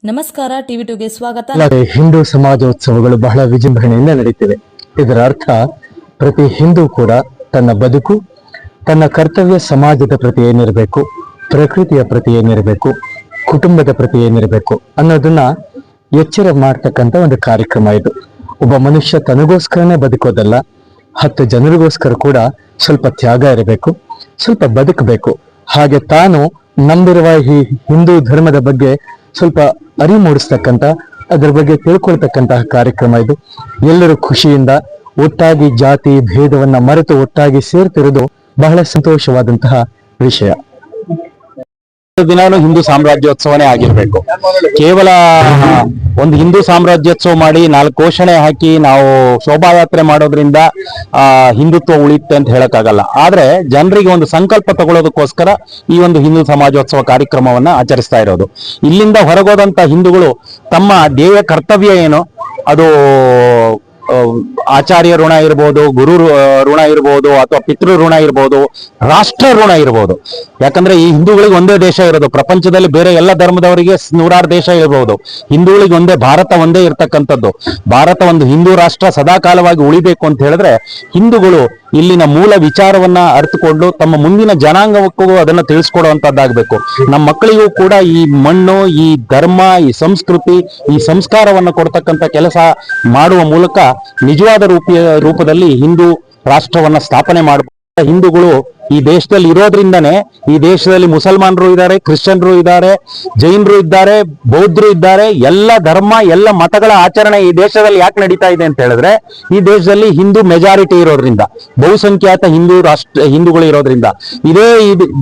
ನಮಸ್ಕಾರ ಟಿವಿ 2ಗೆ ಸ್ವಾಗತ. ಹಿಂದೂ ಸಮಾಜೋತ್ಸವಗಳು ಬಹಳ ವಿಜೃಂಭಣೆಯಿಂದ ನಡೀತಿವೆ. ಇದರ ಅರ್ಥ ಪ್ರತಿ ಹಿಂದೂ ಕೂಡ ತನ್ನ ಬದುಕು, ತನ್ನ ಕರ್ತವ್ಯ ಸಮಾಜದ ಪ್ರತಿ ಏನಿರಬೇಕು, ಪ್ರಕೃತಿಯ ಪ್ರತಿ ಏನಿರಬೇಕು, ಕುಟುಂಬದ ಪ್ರತಿ ಏನಿರಬೇಕು ಅನ್ನೋದನ್ನ ಎಚ್ಚರ ಮಾಡ್ತಕ್ಕಂಥ ಒಂದು ಕಾರ್ಯಕ್ರಮ ಇದು. ಒಬ್ಬ ಮನುಷ್ಯ ತನಗೋಸ್ಕರನೇ ಬದುಕೋದಲ್ಲ, 10 ಜನರಿಗೋಸ್ಕರ ಕೂಡ ಸ್ವಲ್ಪ ತ್ಯಾಗ ಇರಬೇಕು, ಸ್ವಲ್ಪ ಬದುಕಬೇಕು. ಹಾಗೆ ತಾನು ನಂಬಿರುವ ಈ ಹಿಂದೂ ಧರ್ಮದ ಬಗ್ಗೆ ಸ್ವಲ್ಪ ಅರಿವು ಮೂಡಿಸ್ತಕ್ಕಂಥ, ಅದರ ಬಗ್ಗೆ ತಿಳ್ಕೊಳ್ತಕ್ಕಂತಹ ಕಾರ್ಯಕ್ರಮ ಇದು. ಎಲ್ಲರೂ ಖುಷಿಯಿಂದ ಒಟ್ಟಾಗಿ ಜಾತಿ ಭೇದವನ್ನ ಮರೆತು ಒಟ್ಟಾಗಿ ಸೇರ್ತಿರೋದು ಬಹಳ ಸಂತೋಷವಾದಂತಹ ವಿಷಯ. ದಿನಾನು ಹಿಂದೂ ಸಾಮ್ರಾಜ್ಯೋತ್ಸವನೇ ಆಗಿರ್ಬೇಕು. ಕೇವಲ ಒಂದು ಹಿಂದೂ ಸಾಮ್ರಾಜ್ಯೋತ್ಸವ ಮಾಡಿ 4 ಘೋಷಣೆ ಹಾಕಿ ನಾವು ಶೋಭಾಯಾತ್ರೆ ಮಾಡೋದ್ರಿಂದ ಹಿಂದುತ್ವ ಉಳಿಯುತ್ತೆ ಅಂತ ಹೇಳಕ್ಕಾಗಲ್ಲ. ಆದ್ರೆ ಜನರಿಗೆ ಒಂದು ಸಂಕಲ್ಪ ತಗೊಳ್ಳೋದಕ್ಕೋಸ್ಕರ ಈ ಒಂದು ಹಿಂದೂ ಸಮಾಜೋತ್ಸವ ಕಾರ್ಯಕ್ರಮವನ್ನ ಆಚರಿಸ್ತಾ ಇರೋದು. ಇಲ್ಲಿಂದ ಹೊರಗೋದಂತ ಹಿಂದೂಗಳು ತಮ್ಮ ಧ್ಯೇಯ ಕರ್ತವ್ಯ ಏನು, ಅದು ಆಚಾರ್ಯ ಋಣ ಇರ್ಬೋದು, ಗುರು ಋಣ ಇರ್ಬೋದು, ಅಥವಾ ಪಿತೃ ಋಣ ಇರ್ಬೋದು, ರಾಷ್ಟ್ರ ಋಣ ಇರ್ಬೋದು. ಯಾಕಂದ್ರೆ ಈ ಹಿಂದೂಗಳಿಗೆ ಒಂದೇ ದೇಶ ಇರೋದು. ಪ್ರಪಂಚದಲ್ಲಿ ಬೇರೆ ಎಲ್ಲ ಧರ್ಮದವರಿಗೆ 100 ದೇಶ ಇರ್ಬೋದು, ಹಿಂದೂಗಳಿಗೆ ಒಂದೇ ಭಾರತ, ಒಂದೇ ಇರ್ತಕ್ಕಂಥದ್ದು. ಭಾರತ ಒಂದು ಹಿಂದೂ ರಾಷ್ಟ್ರ ಸದಾಕಾಲವಾಗಿ ಉಳಿಬೇಕು ಅಂತ ಹೇಳಿದ್ರೆ ಹಿಂದೂಗಳು ಇಲ್ಲಿನ ಮೂಲ ವಿಚಾರವನ್ನ ಅರ್ಥಕೊಂಡು ತಮ್ಮ ಮುಂದಿನ ಜನಾಂಗಕ್ಕೂ ಅದನ್ನ ತಿಳಿಸ್ಕೊಡುವಂತದ್ದಾಗಬೇಕು. ನಮ್ಮ ಮಕ್ಕಳಿಗೂ ಕೂಡ ಈ ಮಣ್ಣು, ಈ ಧರ್ಮ, ಈ ಸಂಸ್ಕೃತಿ, ಈ ಸಂಸ್ಕಾರವನ್ನ ಕೊಡ್ತಕ್ಕಂಥ ಕೆಲಸ ಮಾಡುವ ಮೂಲಕ ನಿಜವಾದ ರೂಪದಲ್ಲಿ ಹಿಂದೂ ರಾಷ್ಟ್ರವನ್ನ ಸ್ಥಾಪನೆ ಮಾಡಬಹುದು. ಹಿಂದೂಗಳು ಈ ದೇಶದಲ್ಲಿ ಇರೋದ್ರಿಂದನೇ ಈ ದೇಶದಲ್ಲಿ ಮುಸಲ್ಮಾನರು ಇದ್ದಾರೆ, ಕ್ರಿಶ್ಚಿಯನ್ರು ಇದ್ದಾರೆ, ಜೈನರು ಇದ್ದಾರೆ, ಬೌದ್ಧರು ಇದ್ದಾರೆ. ಎಲ್ಲ ಧರ್ಮ, ಎಲ್ಲ ಮತಗಳ ಆಚರಣೆ ಈ ದೇಶದಲ್ಲಿ ಯಾಕೆ ನಡೀತಾ ಇದೆ ಅಂತ ಹೇಳಿದ್ರೆ ಈ ದೇಶದಲ್ಲಿ ಹಿಂದೂ ಮೆಜಾರಿಟಿ ಇರೋದ್ರಿಂದ, ಬಹುಸಂಖ್ಯಾತ ಹಿಂದೂಗಳು ಇರೋದ್ರಿಂದ.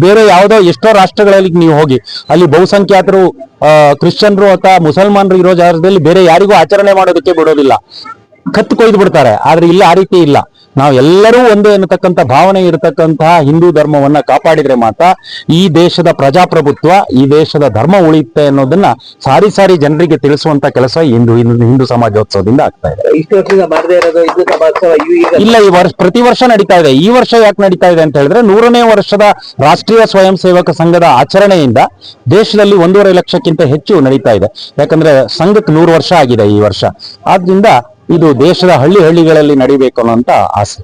ಬೇರೆ ಯಾವುದೋ ಎಷ್ಟೋ ರಾಷ್ಟ್ರಗಳಲ್ಲಿ ನೀವು ಹೋಗಿ ಅಲ್ಲಿ ಬಹುಸಂಖ್ಯಾತರು ಕ್ರಿಶ್ಚಿಯನ್ರು ಅಥವಾ ಮುಸಲ್ಮಾನರು ಇರೋ ಜಾಗದಲ್ಲಿ ಬೇರೆ ಯಾರಿಗೂ ಆಚರಣೆ ಮಾಡೋದಕ್ಕೆ ಬಿಡೋದಿಲ್ಲ, ಕತ್ತು ಕೊಯ್ದು ಬಿಡ್ತಾರೆ. ಆದ್ರೆ ಇಲ್ಲಿ ಆ ರೀತಿ ಇಲ್ಲ. ನಾವು ಎಲ್ಲರೂ ಒಂದೇ ಅನ್ನತಕ್ಕಂಥ ಭಾವನೆ ಇರತಕ್ಕಂತಹ ಹಿಂದೂ ಧರ್ಮವನ್ನ ಕಾಪಾಡಿದ್ರೆ ಮಾತ್ರ ಈ ದೇಶದ ಪ್ರಜಾಪ್ರಭುತ್ವ, ಈ ದೇಶದ ಧರ್ಮ ಉಳಿಯುತ್ತೆ ಅನ್ನೋದನ್ನ ಸಾರಿ ಜನರಿಗೆ ತಿಳಿಸುವಂತ ಕೆಲಸ ಹಿಂದೂ ಸಮಾಜೋತ್ಸವದಿಂದ ಆಗ್ತಾ ಇದೆ. ಇಲ್ಲ, ಈ ವರ್ಷ ಪ್ರತಿ ವರ್ಷ ನಡೀತಾ ಇದೆ. ಈ ವರ್ಷ ಯಾಕೆ ನಡೀತಾ ಇದೆ ಅಂತ ಹೇಳಿದ್ರೆ 100ನೇ ವರ್ಷದ ರಾಷ್ಟ್ರೀಯ ಸ್ವಯಂ ಸೇವಕ ಸಂಘದ ಆಚರಣೆಯಿಂದ ದೇಶದಲ್ಲಿ 1.5 ಲಕ್ಷಕ್ಕಿಂತ ಹೆಚ್ಚು ನಡೀತಾ ಇದೆ. ಯಾಕಂದ್ರೆ ಸಂಘಕ್ಕೆ 100 ವರ್ಷ ಆಗಿದೆ ಈ ವರ್ಷ. ಆದ್ರಿಂದ ಇದು ದೇಶದ ಹಳ್ಳಿಗಳಲ್ಲಿ ನಡಿಬೇಕು ಅನ್ನೋಂತ ಆಸೆ.